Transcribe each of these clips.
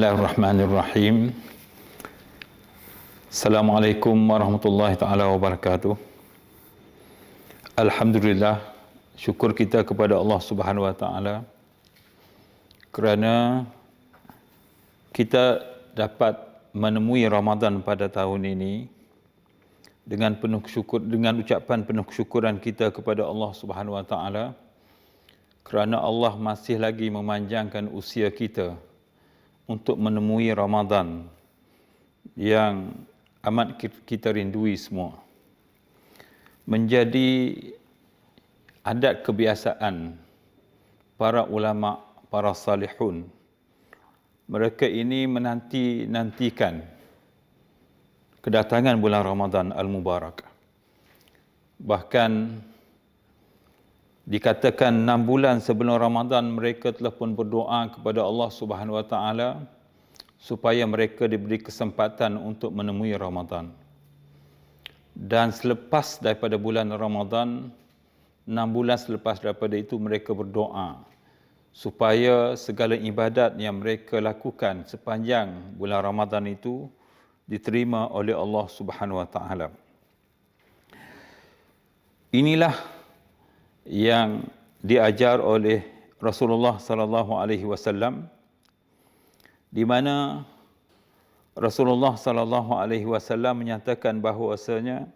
Bismillahirrahmanirrahim. Assalamualaikum warahmatullahi taala wabarakatuh. Alhamdulillah, syukur kita kepada Allah Subhanahu wa taala kerana kita dapat menemui Ramadan pada tahun ini dengan penuh syukur, dengan ucapan penuh kesyukuran kita kepada Allah Subhanahu wa taala kerana Allah masih lagi memanjangkan usia kita untuk menemui Ramadan yang amat kita rindui semua. Menjadi adat kebiasaan para ulama, para salihun. Mereka ini menanti-nantikan kedatangan bulan Ramadan Al-Mubarak. Bahkan dikatakan 6 bulan sebelum Ramadan mereka telah pun berdoa kepada Allah Subhanahu wa taala supaya mereka diberi kesempatan untuk menemui Ramadan. Dan selepas daripada bulan Ramadan, 6 bulan selepas daripada itu mereka berdoa supaya segala ibadat yang mereka lakukan sepanjang bulan Ramadan itu diterima oleh Allah Subhanahu wa taala. Inilah yang diajar oleh Rasulullah sallallahu alaihi wasallam, di mana Rasulullah sallallahu alaihi wasallam menyatakan bahawasanya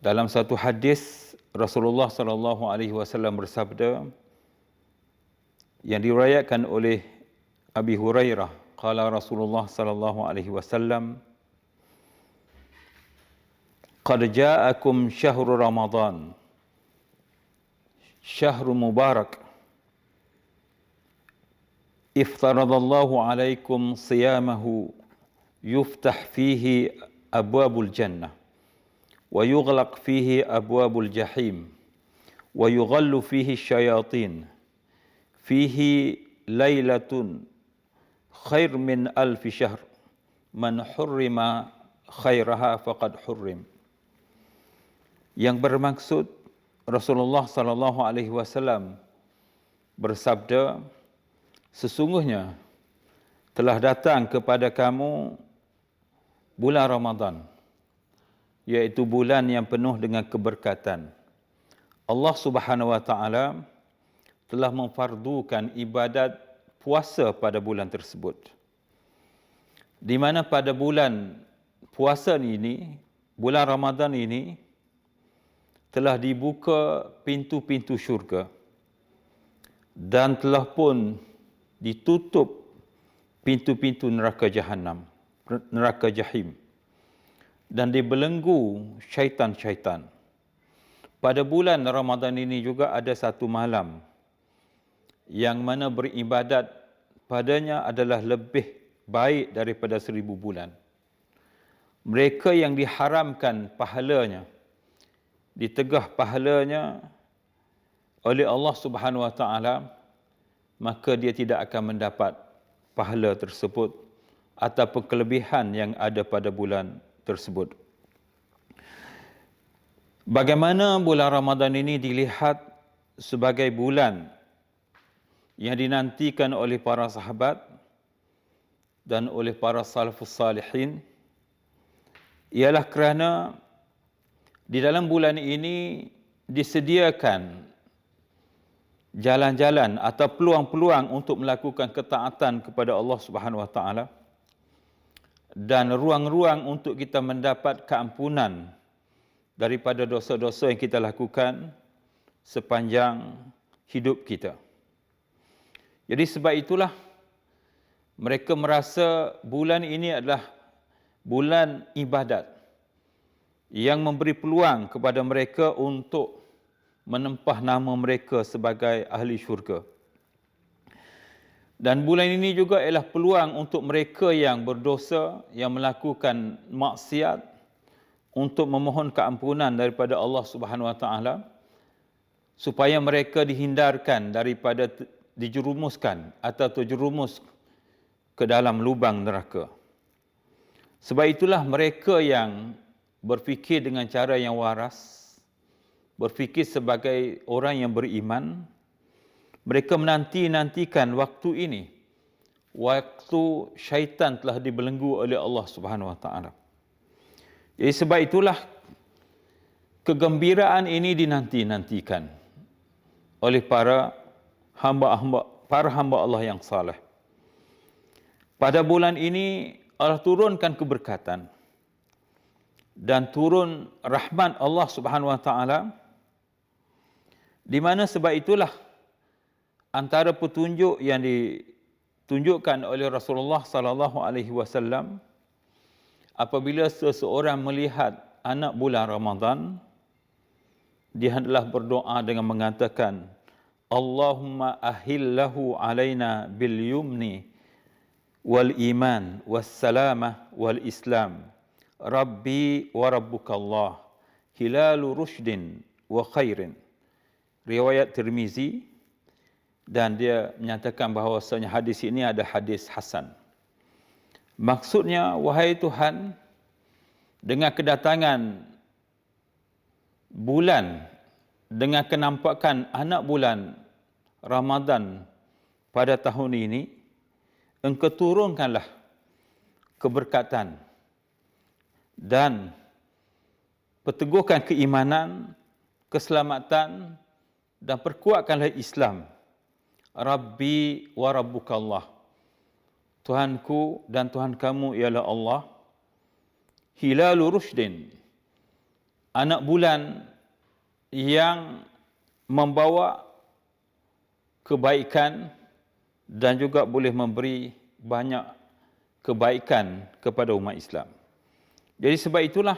dalam satu hadis Rasulullah sallallahu alaihi wasallam bersabda yang diriwayatkan oleh Abi Hurairah, qala Rasulullah sallallahu alaihi wasallam, qad ja'akum syahrul Ramadan, syahrul mubarak, iftaradallahu alaikum siyamahu, yuftah fihi abwabul jannah, wa yughlaq fihi abwabul jahim, wa yughallu fihi syayatin, fihi laylatun khair min alfi syahr, man hurrima khairaha faqad hurrim. Yang bermaksud Rasulullah sallallahu alaihi wasallam bersabda, sesungguhnya telah datang kepada kamu bulan Ramadan, iaitu bulan yang penuh dengan keberkatan. Allah Subhanahu wa taala telah memfardukan ibadat puasa pada bulan tersebut. Di mana pada bulan puasa ini, bulan Ramadan ini, telah dibuka pintu-pintu syurga dan telah pun ditutup pintu-pintu neraka Jahannam, neraka Jahim, dan dibelenggu syaitan-syaitan. Pada bulan Ramadan ini juga ada satu malam yang mana beribadat padanya adalah lebih baik daripada 1000 bulan. Mereka yang diharamkan pahalanya, ditegah pahalanya oleh Allah Subhanahu wa taala, maka dia tidak akan mendapat pahala tersebut ataupun kelebihan yang ada pada bulan tersebut. Bagaimana bulan Ramadan ini dilihat sebagai bulan yang dinantikan oleh para sahabat dan oleh para salafus salihin, ialah kerana di dalam bulan ini disediakan jalan-jalan atau peluang-peluang untuk melakukan ketaatan kepada Allah Subhanahu wa taala dan ruang-ruang untuk kita mendapat keampunan daripada dosa-dosa yang kita lakukan sepanjang hidup kita. Jadi sebab itulah mereka merasa bulan ini adalah bulan ibadat yang memberi peluang kepada mereka untuk menempah nama mereka sebagai ahli syurga. Dan bulan ini juga ialah peluang untuk mereka yang berdosa, yang melakukan maksiat, untuk memohon keampunan daripada Allah Subhanahu wa taala supaya mereka dihindarkan daripada dijerumuskan atau terjerumus ke dalam lubang neraka. Sebab itulah mereka yang berfikir dengan cara yang waras, berfikir sebagai orang yang beriman, Mereka menanti-nantikan waktu ini, waktu syaitan telah dibelenggu oleh Allah Subhanahu Wa Taala. Jadi sebab itulah kegembiraan ini dinanti-nantikan oleh para hamba Allah yang saleh. Pada bulan ini Allah turunkan keberkatan dan turun rahmat Allah Subhanahu Wa Taala, di mana sebab itulah antara petunjuk yang ditunjukkan oleh Rasulullah sallallahu alaihi wasallam, apabila seseorang melihat anak bulan Ramadan, dia hendaklah berdoa dengan mengatakan, Allahumma ahillahu alaina bil yumni wal iman was salamah wal islam. Rabbi wa rabbukallah hilalu rushdin wa khairin. Riwayat Tirmizi, dan dia menyatakan bahawasanya hadis ini ada hadis hasan. Maksudnya, wahai Tuhan, dengan kedatangan bulan, dengan kenampakan anak bulan Ramadan pada tahun ini, Engkau turunkanlah keberkatan dan perteguhkan keimanan, keselamatan, dan perkuatkanlah Islam. Rabbi wa rabbukallah. Tuhanku dan Tuhan kamu ialah Allah. Hilalu rushdin. Anak bulan yang membawa kebaikan dan juga boleh memberi banyak kebaikan kepada umat Islam. Jadi sebab itulah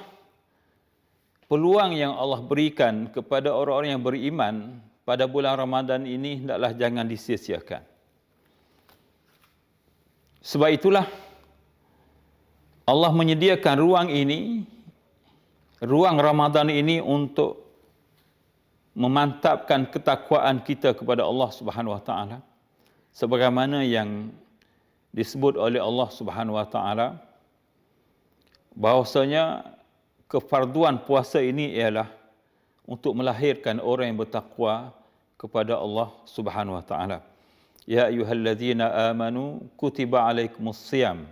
peluang yang Allah berikan kepada orang-orang yang beriman pada bulan Ramadan ini hendaklah jangan disia-siakan. Sebab itulah Allah menyediakan ruang ini, ruang Ramadan ini untuk memantapkan ketakwaan kita kepada Allah Subhanahu Wa Taala, sebagaimana yang disebut oleh Allah Subhanahu Wa Taala, bahawasanya kefarduan puasa ini ialah untuk melahirkan orang yang bertakwa kepada Allah Subhanahu Wa Taala. Ya ayyuhallazina amanu kutiba alaikumus shiyam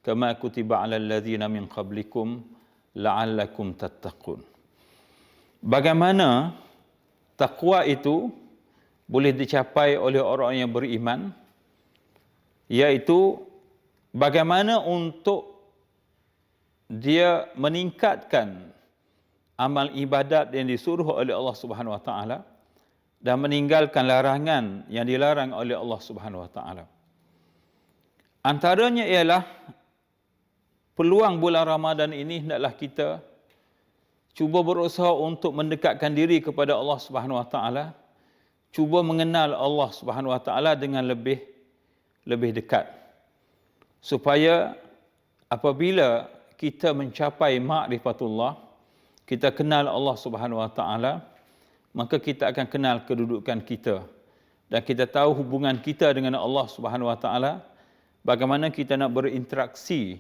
kama kutiba alal ladzina min qablikum la'allakum tattaqun. Bagaimana takwa itu boleh dicapai oleh orang yang beriman, iaitu bagaimana untuk dia meningkatkan amal ibadat yang disuruh oleh Allah Subhanahu Wa Taala dan meninggalkan larangan yang dilarang oleh Allah Subhanahu Wa Taala. Antaranya ialah peluang bulan Ramadan ini hendaklah kita cuba berusaha untuk mendekatkan diri kepada Allah Subhanahu Wa Taala, cuba mengenal Allah Subhanahu Wa Taala dengan lebih dekat, supaya apabila kita mencapai ma'rifatullah, kita kenal Allah Subhanahu Wa Taala, maka kita akan kenal kedudukan kita dan kita tahu hubungan kita dengan Allah Subhanahu Wa Taala, bagaimana kita nak berinteraksi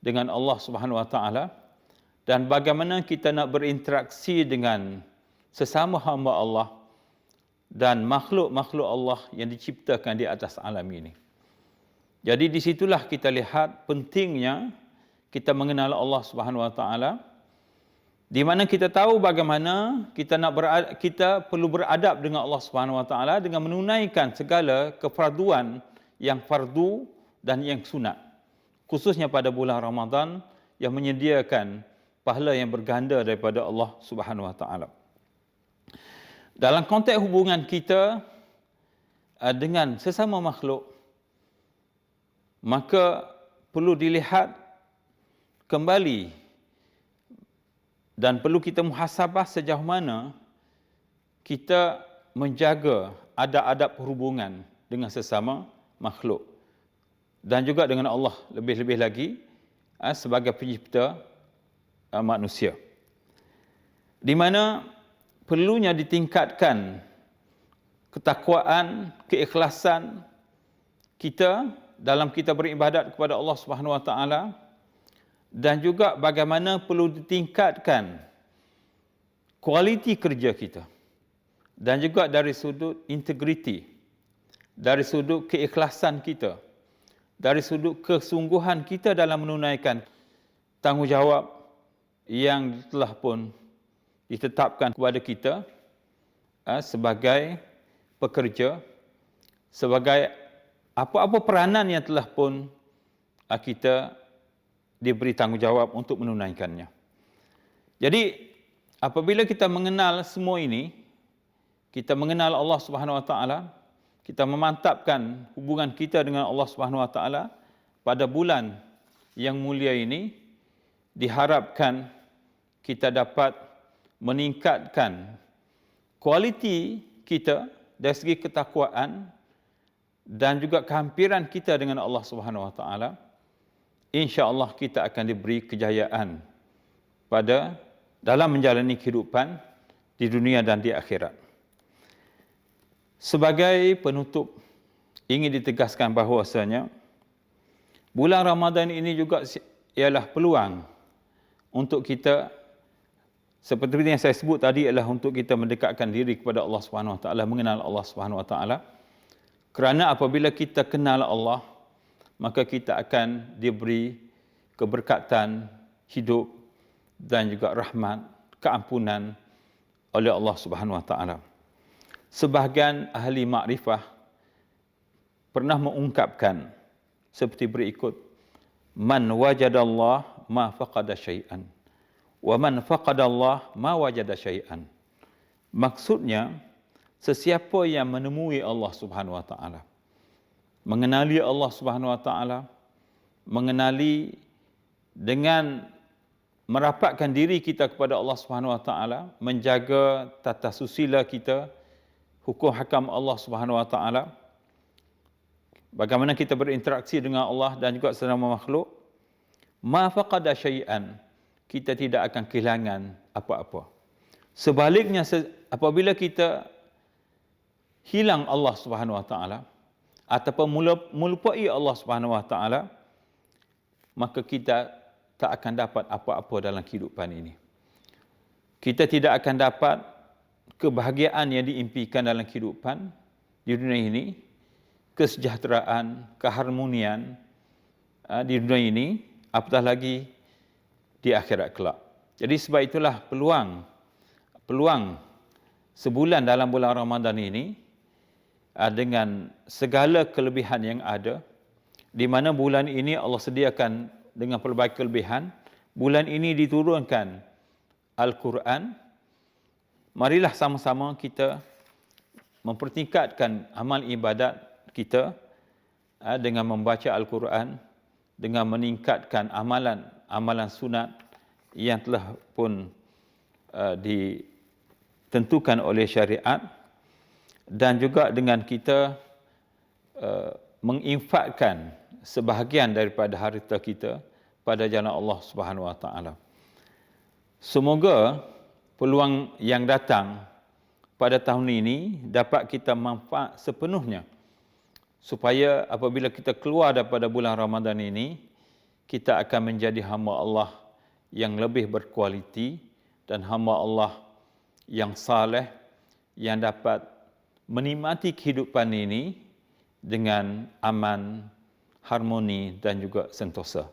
dengan Allah Subhanahu Wa Taala, dan bagaimana kita nak berinteraksi dengan sesama hamba Allah dan makhluk-makhluk Allah yang diciptakan di atas alam ini. Jadi di situlah kita lihat pentingnya kita mengenal Allah Subhanahu Wa Taala, di mana kita tahu bagaimana kita perlu beradab dengan Allah Subhanahu Wa Taala dengan menunaikan segala kefarduan yang fardu dan yang sunat, khususnya pada bulan Ramadan yang menyediakan pahala yang berganda daripada Allah Subhanahu Wa Taala. Dalam konteks hubungan kita dengan sesama makhluk, maka perlu dilihat kembali dan perlu kita muhasabah sejauh mana kita menjaga adab-adab hubungan dengan sesama makhluk dan juga dengan Allah lebih-lebih lagi sebagai pencipta manusia, di mana perlunya ditingkatkan ketakwaan, keikhlasan kita dalam kita beribadat kepada Allah Subhanahu Wa Taala, dan juga bagaimana perlu ditingkatkan kualiti kerja kita, dan juga dari sudut integriti dari sudut keikhlasan kita, dari sudut kesungguhan kita dalam menunaikan tanggungjawab yang telah pun ditetapkan kepada kita sebagai pekerja, sebagai apa-apa peranan yang telah pun kita diberi tanggungjawab untuk menunaikannya. Jadi, apabila kita mengenal semua ini, kita mengenal Allah Subhanahu Wa Taala, kita memantapkan hubungan kita dengan Allah Subhanahu Wa Taala pada bulan yang mulia ini, diharapkan kita dapat meningkatkan kualiti kita dari segi ketakwaan dan juga kehampiran kita dengan Allah Subhanahu Wa Taala. Insya-Allah kita akan diberi kejayaan dalam menjalani kehidupan di dunia dan di akhirat. Sebagai penutup, ingin ditegaskan bahawasanya bulan Ramadan ini juga ialah peluang untuk kita, seperti yang saya sebut tadi, adalah untuk kita mendekatkan diri kepada Allah Subhanahu Wa Taala, mengenal Allah Subhanahu Wa Taala. Kerana apabila kita kenal Allah, maka kita akan diberi keberkatan hidup dan juga rahmat, keampunan oleh Allah Subhanahu Wa Taala. Sebahagian ahli makrifah pernah mengungkapkan seperti berikut: Man wajadallah ma faqada syai'an, wa man faqadallah ma wajada syai'an. Maksudnya, sesiapa yang menemui Allah Subhanahu Wa Taala, mengenali Allah Subhanahu Wa Taala, mengenali dengan merapatkan diri kita kepada Allah Subhanahu Wa Taala, menjaga tata susila kita, hukum hakam Allah Subhanahu Wa Taala, bagaimana kita berinteraksi dengan Allah dan juga sesama makhluk, ma faqada syai'an, kita tidak akan kehilangan apa-apa. Sebaliknya, apabila kita hilang Allah Subhanahu Wa Taala ataupun melupai Allah Subhanahu Wa Taala, maka kita tak akan dapat apa-apa dalam kehidupan ini. Kita tidak akan dapat kebahagiaan yang diimpikan dalam kehidupan di dunia ini, kesejahteraan, keharmonian di dunia ini, apatah lagi di akhirat kelak. Jadi sebab itulah peluang sebulan dalam bulan Ramadan ini, dengan segala kelebihan yang ada, di mana bulan ini Allah sediakan dengan pelbagai kelebihan. Bulan ini diturunkan Al-Quran. Marilah sama-sama kita mempertingkatkan amal ibadat kita dengan membaca Al-Quran, dengan meningkatkan amalan sunat yang telah pun ditentukan oleh syariat, dan juga dengan kita menginfakkan sebahagian daripada harta kita pada jalan Allah Subhanahu Wa Taala. Semoga peluang yang datang pada tahun ini dapat kita manfaat sepenuhnya, supaya apabila kita keluar daripada bulan Ramadan ini, kita akan menjadi hamba Allah yang lebih berkualiti dan hamba Allah yang saleh, yang dapat menikmati kehidupan ini dengan aman, harmoni dan juga sentosa.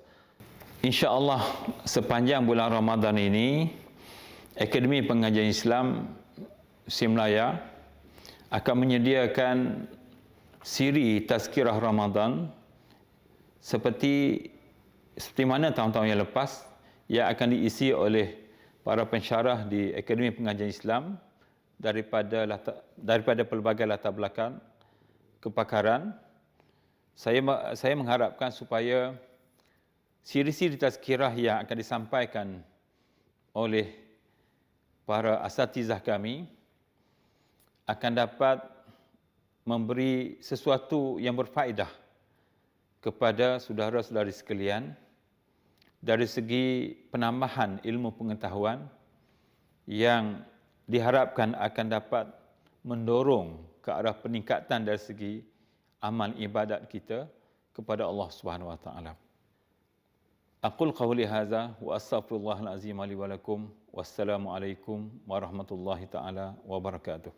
Insya-Allah sepanjang bulan Ramadan ini, Akademi Pengajian Islam Simlaya akan menyediakan siri Tazkirah Ramadan seperti mana tahun-tahun yang lepas, yang akan diisi oleh para pensyarah di Akademi Pengajian Islam daripada pelbagai latar belakang kepakaran. Saya mengharapkan supaya siri-siri tazkirah yang akan disampaikan oleh para asatizah kami akan dapat memberi sesuatu yang berfaedah kepada saudara-saudari sekalian dari segi penambahan ilmu pengetahuan yang diharapkan akan dapat mendorong ke arah peningkatan dari segi amal ibadat kita kepada Allah Subhanahu Wa Taala. Aqul qawli hadza wa astaghfirullahal azim li wa lakum. Wassalamu alaikum warahmatullahi taala wabarakatuh.